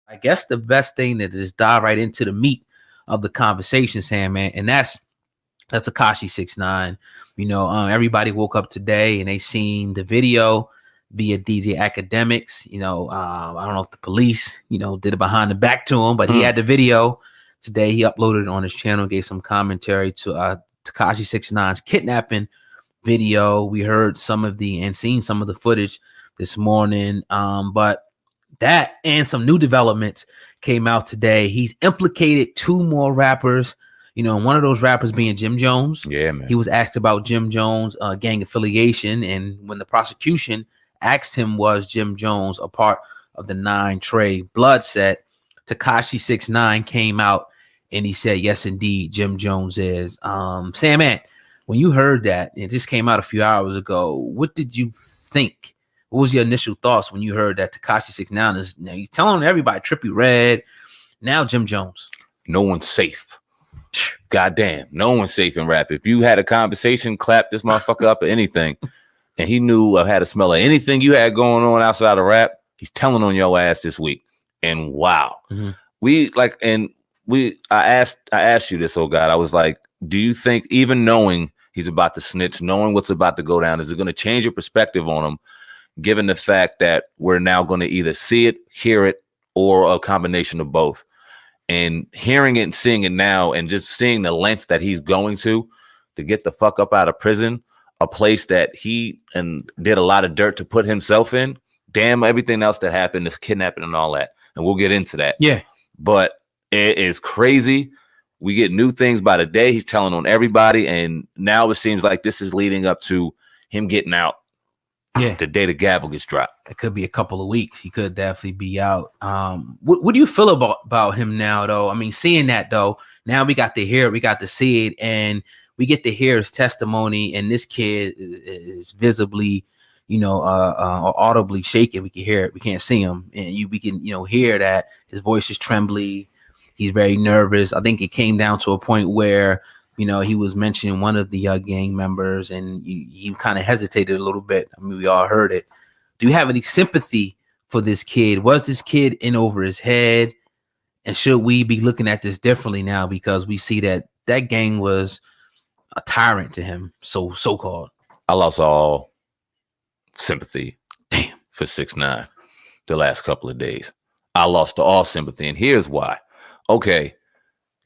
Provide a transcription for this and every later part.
I guess the best thing to just dive right into the meat of the conversation, Sam, man, and that's Tekashi 6ix9ine. Everybody woke up today and they seen the video via DJ Academics. I don't know if the police, did it behind the back to him, but he had the video today. He uploaded it on his channel, gave some commentary to Tekashi 6ix9ine's kidnapping video. We heard some of and seen some of the footage this morning. But that and some new developments came out today. He's implicated two more rappers. One of those rappers being Jim Jones. Yeah, man. He was asked about Jim Jones' gang affiliation, and when the prosecution asked him, was Jim Jones a part of the 9 Trey blood set, Tekashi 6ix9ine came out and he said, yes, indeed, Jim Jones is. Sam, man, when you heard that, it just came out a few hours ago, what did you think? What was your initial thoughts when you heard that Tekashi 6ix9ine is now you telling everybody Trippie Redd, now Jim Jones? No one's safe. Goddamn, no one's safe in rap. If you had a conversation, clap this motherfucker up or anything, and he knew had a smell of anything you had going on outside of rap, he's telling on your ass this week. And wow, I asked you this, oh God, I was like, do you think even knowing he's about to snitch, knowing what's about to go down, is it going to change your perspective on him? Given the fact that we're now going to either see it, hear it, or a combination of both. And hearing it and seeing it now and just seeing the lengths that he's going to get the fuck up out of prison, a place that he did a lot of dirt to put himself in. Damn, everything else that happened, this kidnapping and all that. And we'll get into that. Yeah. But it is crazy. We get new things by the day. He's telling on everybody. And now it seems like this is leading up to him getting out. Yeah, the day the gavel gets dropped. It could be a couple of weeks. He could definitely be out. What do you feel about him now, though? I mean, seeing that, though, now we got to hear it, we got to see it, and we get to hear his testimony. And this kid is visibly, or audibly shaking. We can hear it. We can't see him, and we can, hear that his voice is trembly. He's very nervous. I think it came down to a point where he was mentioning one of the gang members, and he kind of hesitated a little bit. I mean, we all heard it. Do you have any sympathy for this kid? Was this kid in over his head? And should we be looking at this differently now because we see that gang was a tyrant to him, so-called? I lost all sympathy for 6ix9ine the last couple of days. I lost all sympathy, and here's why. Okay.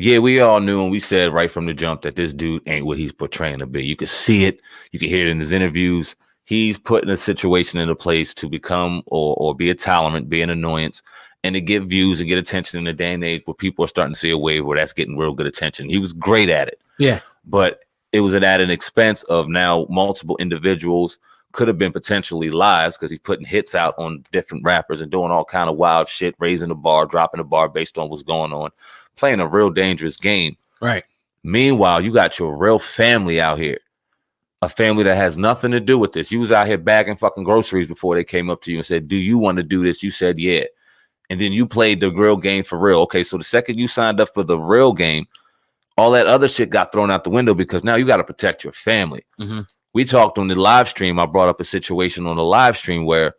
Yeah, we all knew and we said right from the jump that this dude ain't what he's portraying to be. You could see it. You could hear it in his interviews. He's putting a situation into place to become or be a tolerant, be an annoyance, and to get views and get attention in a day and age where people are starting to see a wave where that's getting real good attention. He was great at it. Yeah. But it was at an expense of now multiple individuals, could have been potentially lives because he's putting hits out on different rappers and doing all kind of wild shit, raising the bar, dropping the bar based on what's going on. Playing a real dangerous game. Right. Meanwhile, you got your real family out here. A family that has nothing to do with this. You was out here bagging fucking groceries before they came up to you and said, do you want to do this? You said, yeah. And then you played the real game for real. Okay, so the second you signed up for the real game, all that other shit got thrown out the window because now you got to protect your family. Mm-hmm. We talked on the live stream. I brought up a situation on the live stream where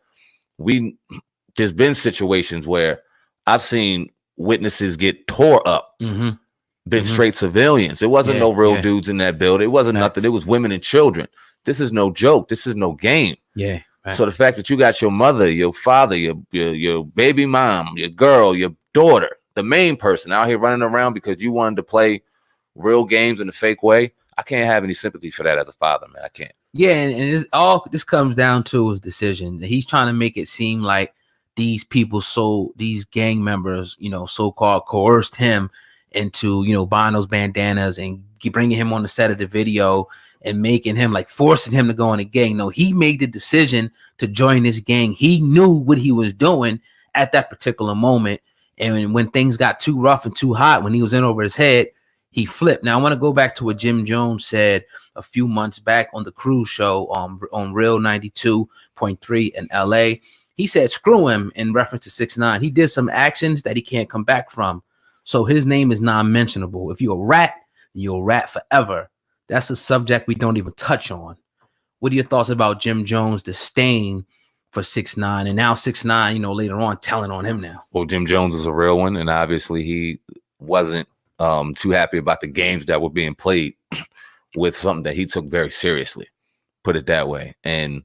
there's been situations where I've seen witnesses get tore up, been straight civilians. It wasn't no real dudes in that building. It wasn't nothing. It was women and children. This is no joke. This is no game. Yeah. Right. So the fact that you got your mother, your father, your baby mom, your girl, your daughter, the main person out here running around because you wanted to play real games in a fake way, I can't have any sympathy for that as a father, man. I can't. Yeah, and all this comes down to his decision. He's trying to make it seem like these people, these gang members, so-called coerced him into, buying those bandanas and bringing him on the set of the video and making him forcing him to go in a gang. No, he made the decision to join this gang. He knew what he was doing at that particular moment. And when things got too rough and too hot, when he was in over his head, he flipped. Now I want to go back to what Jim Jones said a few months back on the Cruise show on Real 92.3 in LA. He said, screw him, in reference to 6ix9ine. He did some actions that he can't come back from. So his name is non-mentionable. If you're a rat, you're a rat forever. That's a subject we don't even touch on. What are your thoughts about Jim Jones' disdain for 6ix9ine, and now 6ix9ine, you know, later on telling on him now. Well, Jim Jones is a real one, and obviously he wasn't too happy about the games that were being played with something that he took very seriously, put it that way. And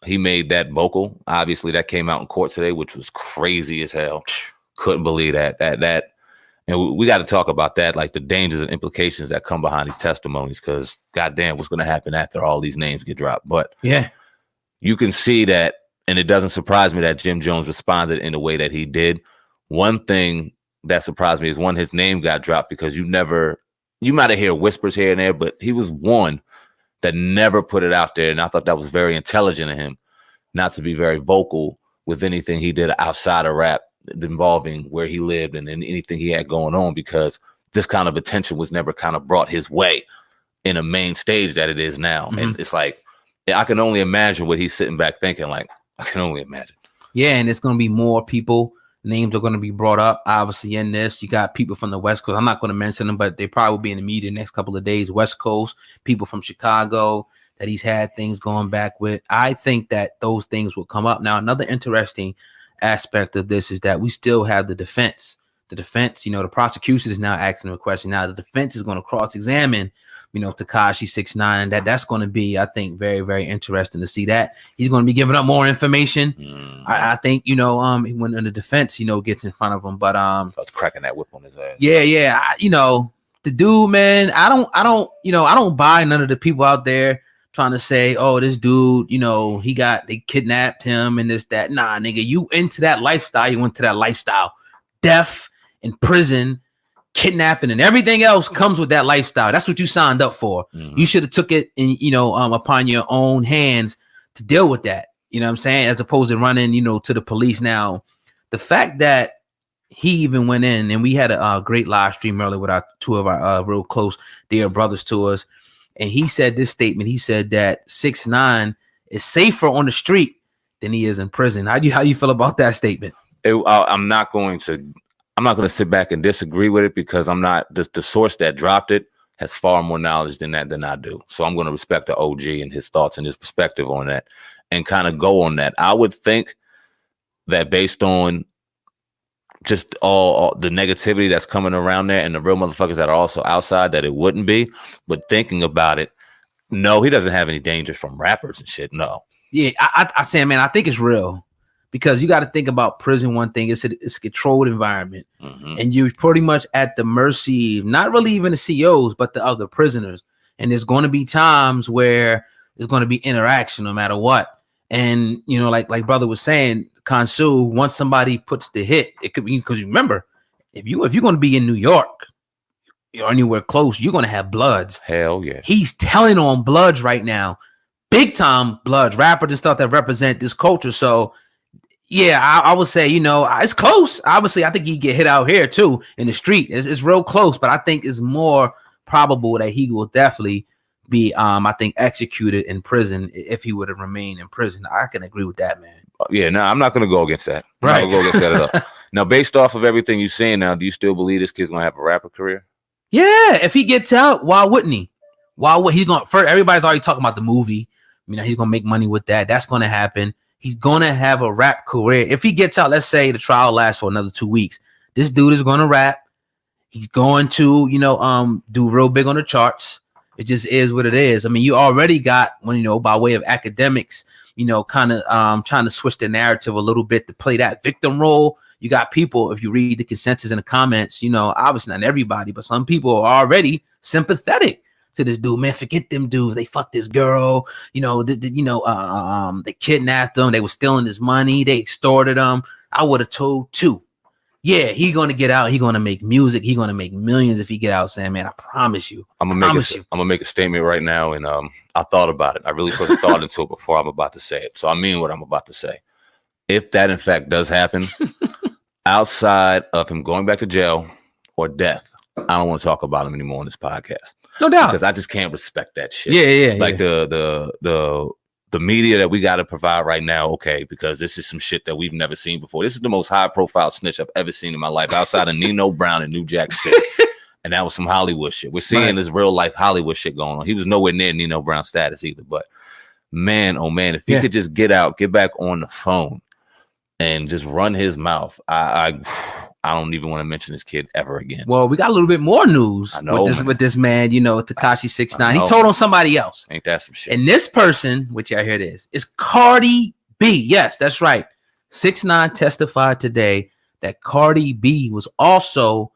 he made that vocal. Obviously, that came out in court today, which was crazy as hell. Couldn't believe that. And we got to talk about that, like the dangers and implications that come behind these testimonies, because goddamn, what's going to happen after all these names get dropped? But yeah, you can see that, and it doesn't surprise me that Jim Jones responded in the way that he did. One thing that surprised me is, one, his name got dropped, because you might have heard whispers here and there, but he was one that never put it out there. And I thought that was very intelligent of him, not to be very vocal with anything he did outside of rap involving where he lived and anything he had going on, because this kind of attention was never kind of brought his way in a main stage that it is now. Mm-hmm. And it's like, I can only imagine what he's sitting back thinking. Like, I can only imagine. Yeah, and it's going to be more people. Names are going to be brought up, obviously, in this. You got people from the West Coast. I'm not going to mention them, but they probably will be in the media the next couple of days. West Coast, people from Chicago that he's had things going back with. I think that those things will come up. Now, another interesting aspect of this is that we still have the defense. The defense, you know, the prosecution is now asking him a question. Now, the defense is going to cross-examine, you know, Tekashi 6ix9ine, and that's going to be, I think, very, very interesting to see that. He's going to be giving up more information. I think, you know, when the defense, you know, gets in front of him, but I was cracking that whip on his ass. Yeah. You know, the dude, man, I don't buy none of the people out there trying to say, oh, this dude, you know, they kidnapped him and this, that. Nah, nigga, you into that lifestyle. You went to that lifestyle. Death in prison, kidnapping, and everything else comes with that lifestyle. That's what you signed up for. Mm-hmm. You should have took it in, you know, upon your own hands to deal with that. You know what I'm saying? As opposed to running, you know, to the police. Now, the fact that he even went in, and we had a great live stream earlier with two of our real close dear brothers to us, and he said this statement. He said that 6ix9ine is safer on the street than he is in prison. How you feel about that statement? I'm not going to sit back and disagree with it, because I'm not the source that dropped it has far more knowledge than I do. So I'm going to respect the OG and his thoughts and his perspective on that and kind of go on that. I would think that based on just all the negativity that's coming around there and the real motherfuckers that are also outside, that it wouldn't be. But thinking about it, no, he doesn't have any danger from rappers and shit. No. Yeah, I say, man, I think it's real. Because you got to think about prison. One thing, it's a controlled environment, and you're pretty much at the mercy, not really even the COs, but the other prisoners. And there's going to be times where there's going to be interaction, no matter what. And you know, like brother was saying, Kansu, once somebody puts the hit, it could be, because you remember, if you're going to be in New York or anywhere close, you're going to have Bloods. Hell yeah. He's telling on Bloods right now, big time Bloods, rappers and stuff that represent this culture. So. Yeah, I would say, you know, it's close. Obviously, I think he get hit out here too in the street. It's real close, but I think it's more probable that he will definitely be, I think, executed in prison if he would have remained in prison. I can agree with that, man. Yeah, no, I'm not going to go against that. Right. I'm not going to go against that at all. Now, based off of everything you're saying now, do you still believe this kid's going to have a rapper career? Yeah, if he gets out, why wouldn't he? Why would he going? First, everybody's already talking about the movie. You know, he's going to make money with that. That's going to happen. He's going to have a rap career. If he gets out, let's say the trial lasts for another 2 weeks, this dude is going to rap. He's going to, you know, do real big on the charts. It just is what it is. I mean, you already got, when, you know, by way of academics, you know, kind of trying to switch the narrative a little bit to play that victim role. You got people, if you read the consensus in the comments, you know, obviously not everybody, but some people are already sympathetic to this dude. Man, forget them dudes. They fucked this girl. You know, they kidnapped him. They were stealing his money. They extorted him. I would have told too. Yeah, he's gonna get out. He's gonna make music. He's gonna make millions if he get out. Saying, man, I promise you. I'm gonna make a statement right now, and I thought about it. I really put a thought into it before I'm about to say it. So I mean what I'm about to say. If that in fact does happen, outside of him going back to jail or death, I don't want to talk about him anymore on this podcast. No doubt, because I just can't respect that shit. Yeah. Like the media that we got to provide right now, okay, because this is some shit that we've never seen before. This is the most high-profile snitch I've ever seen in my life, outside of Nino Brown and New Jack City, and that was some Hollywood shit. We're seeing this real-life Hollywood shit going on. He was nowhere near Nino Brown status either, but man, oh man, if he could just get back on the phone and just run his mouth, I don't even want to mention this kid ever again. Well, we got a little bit more news with this man, you know, Tekashi 6ix9ine. He told on somebody else. Ain't that some shit? And this person, which I hear this, is Cardi B. Yes, that's right. 6ix9ine testified today that Cardi B was also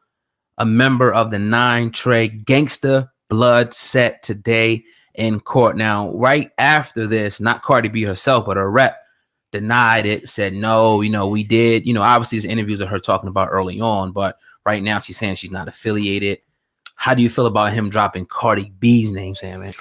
a member of the 9 Trey Gangsta Blood set today in court. Now, right after this, not Cardi B herself, but her rep denied it, said, no, you know, we did. You know, obviously there's interviews of her talking about early on, but right now she's saying she's not affiliated. How do you feel about him dropping Cardi B's name, Sam, man?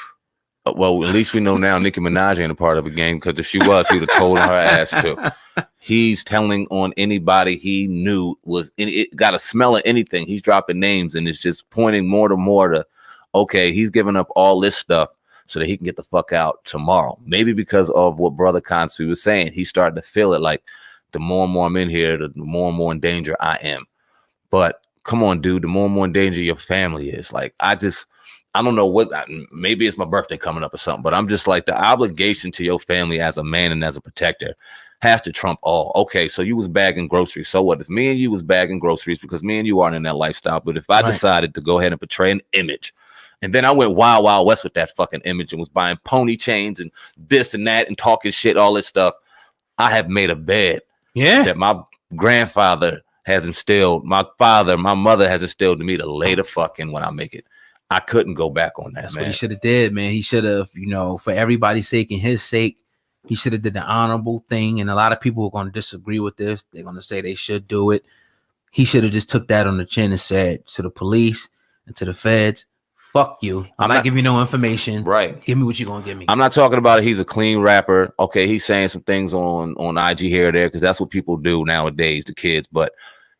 Well, at least we know now Nicki Minaj ain't a part of the game, because if she was, he would have told her ass to. He's telling on anybody he knew was it got a smell of anything. He's dropping names, and it's just pointing more to, okay, he's giving up all this stuff so that he can get the fuck out tomorrow. Maybe because of what Brother Kansu was saying. He's starting to feel it like the more and more I'm in here, the more and more in danger I am. But come on, dude, the more and more in danger your family is. Like, I don't know what, maybe it's my birthday coming up or something, but I'm just like, the obligation to your family as a man and as a protector has to trump all. Okay, so you was bagging groceries. So what if me and you was bagging groceries, because me and you aren't in that lifestyle, but if I decided to go ahead and portray an image, and then I went wild, wild west with that fucking image and was buying pony chains and this and that and talking shit, all this stuff, I have made a bed that my grandfather has instilled, my mother has instilled to me to lay the fuck in when I make it. I couldn't go back on that. That's what he should have did, man. He should have, you know, for everybody's sake and his sake, he should have did the honorable thing. And a lot of people are going to disagree with this. They're going to say they should do it. He should have just took that on the chin and said to the police and to the feds, fuck you. I'm not giving you no information. Right. Give me what you're going to give me. I'm not talking about it. He's a clean rapper. Okay, he's saying some things on IG here or there, because that's what people do nowadays, the kids. But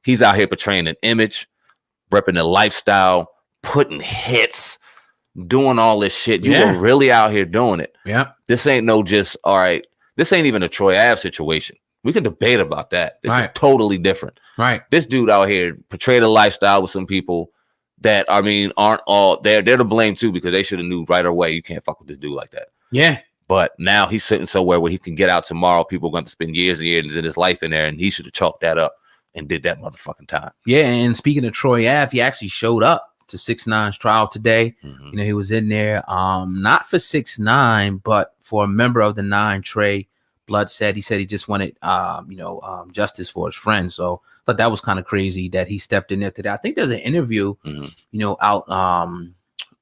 he's out here portraying an image, repping the lifestyle, putting hits, doing all this shit. You were really out here doing it. Yeah. This ain't no just, all right, this ain't even a Troy Ave situation. We can debate about that. This is totally different. Right. This dude out here portrayed a lifestyle with some people that, I mean, aren't all, they're to blame too, because they should have knew right away you can't fuck with this dude like that. Yeah. But now he's sitting somewhere where he can get out tomorrow. People are going to spend years and years in his life in there, and he should have chalked that up and did that motherfucking time. Yeah, and speaking of Troy Ave, he actually showed up to 6ix9ine's trial today. You know, he was in there, not for 6ix9ine, but for a member of the 9 Trey Blood set. He said he just wanted, justice for his friend. So I thought that was kind of crazy that he stepped in there today. I think there's an interview, you know, out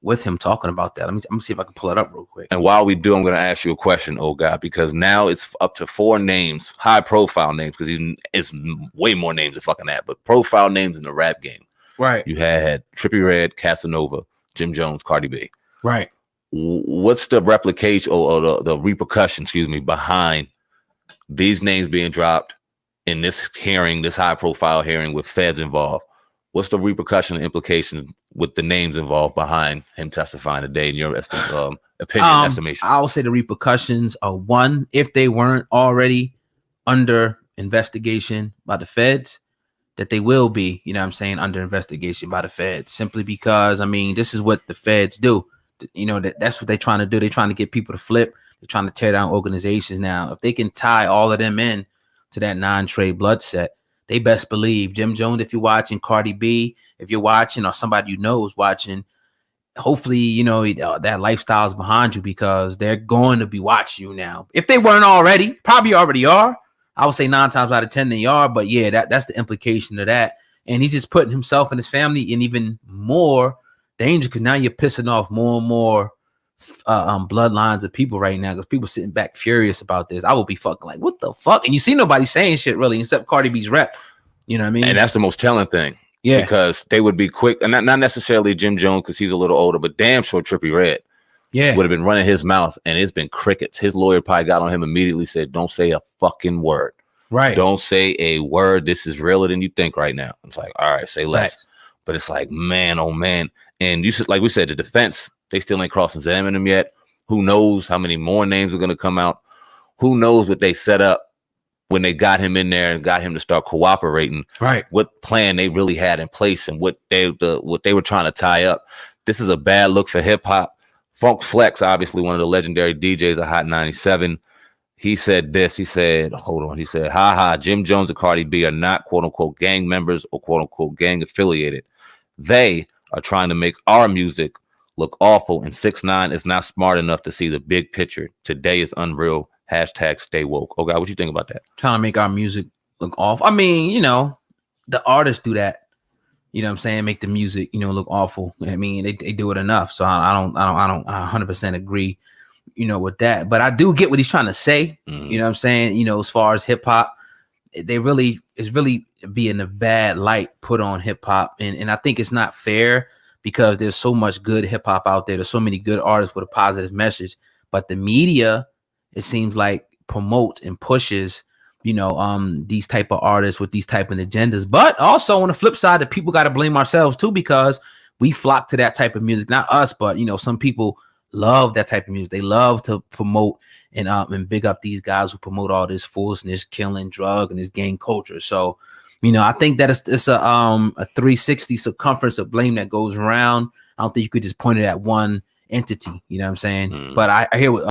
with him talking about that. I'm gonna see if I can pull it up real quick. And while we do, I'm going to ask you a question, oh God, because now it's up to 4 names, high profile names, because it's way more names than fucking that, but profile names in the rap game. Right. You had Trippie Redd, Casanova, Jim Jones, Cardi B. Right. What's the replication or the repercussion, behind these names being dropped in this hearing, this high profile hearing with feds involved? What's the repercussion and implication with the names involved behind him testifying today in your opinion, estimation? I would say the repercussions are, one, if they weren't already under investigation by the feds, that they will be, you know what I'm saying, under investigation by the feds, simply because, I mean, this is what the feds do. You know, that's what they're trying to do. They're trying to get people to flip. They're trying to tear down organizations. Now, if they can tie all of them in to that 9 Trey Blood set, they best believe Jim Jones, if you're watching, Cardi B, if you're watching, or somebody you know is watching, hopefully, you know, that lifestyle is behind you, because they're going to be watching you now. If they weren't already, probably already are. I would say 9 times out of 10 they are, but yeah, that's the implication of that. And he's just putting himself and his family in even more danger, because now you're pissing off more and more bloodlines of people right now, because people sitting back furious about this. I will be fucking like, what the fuck? And you see nobody saying shit really, except Cardi B's rep. You know what I mean? And that's the most telling thing. Yeah. Because they would be quick, and not necessarily Jim Jones, because he's a little older, but damn sure Trippie Redd. Yeah, would have been running his mouth, and it's been crickets. His lawyer probably got on him immediately, said, don't say a fucking word. Right. Don't say a word. This is realer than you think right now. It's like, all right, say less. Right. But it's like, man, oh man. And you said, like we said, the defense, they still ain't cross-examining him yet. Who knows how many more names are going to come out? Who knows what they set up when they got him in there and got him to start cooperating? Right. What plan they really had in place, and what they were trying to tie up. This is a bad look for hip hop, Funk Flex, obviously one of the legendary DJs of Hot 97. He said this. He said, hold on. He said, haha, Jim Jones and Cardi B are not quote unquote gang members or quote unquote gang affiliated. They are trying to make our music look awful, and 6ix9ine is not smart enough to see the big picture. Today is unreal. Hashtag stay woke. Oh God, what you think about that? Trying to make our music look awful. I mean, you know, the artists do that. You know what I'm saying? Make the music, you know, look awful. I mean, they do it enough. So I don't 100% agree, you know, with that. But I do get what he's trying to say. You know what I'm saying? You know, as far as hip hop, it's really being a bad light put on hip hop. And I think it's not fair because there's so much good hip hop out there. There's so many good artists with a positive message. But the media, it seems like, promotes and pushes, you know, these type of artists with these type of agendas. But also on the flip side, the people got to blame ourselves too, because we flock to that type of music. Not us, but, you know, some people love that type of music. They love to promote and big up these guys who promote all this foolishness, killing, drug, and this gang culture. So, you know, I think that it's a 360 circumference of blame that goes around. I don't think you could just point it at one entity. You know what I'm saying? But I hear what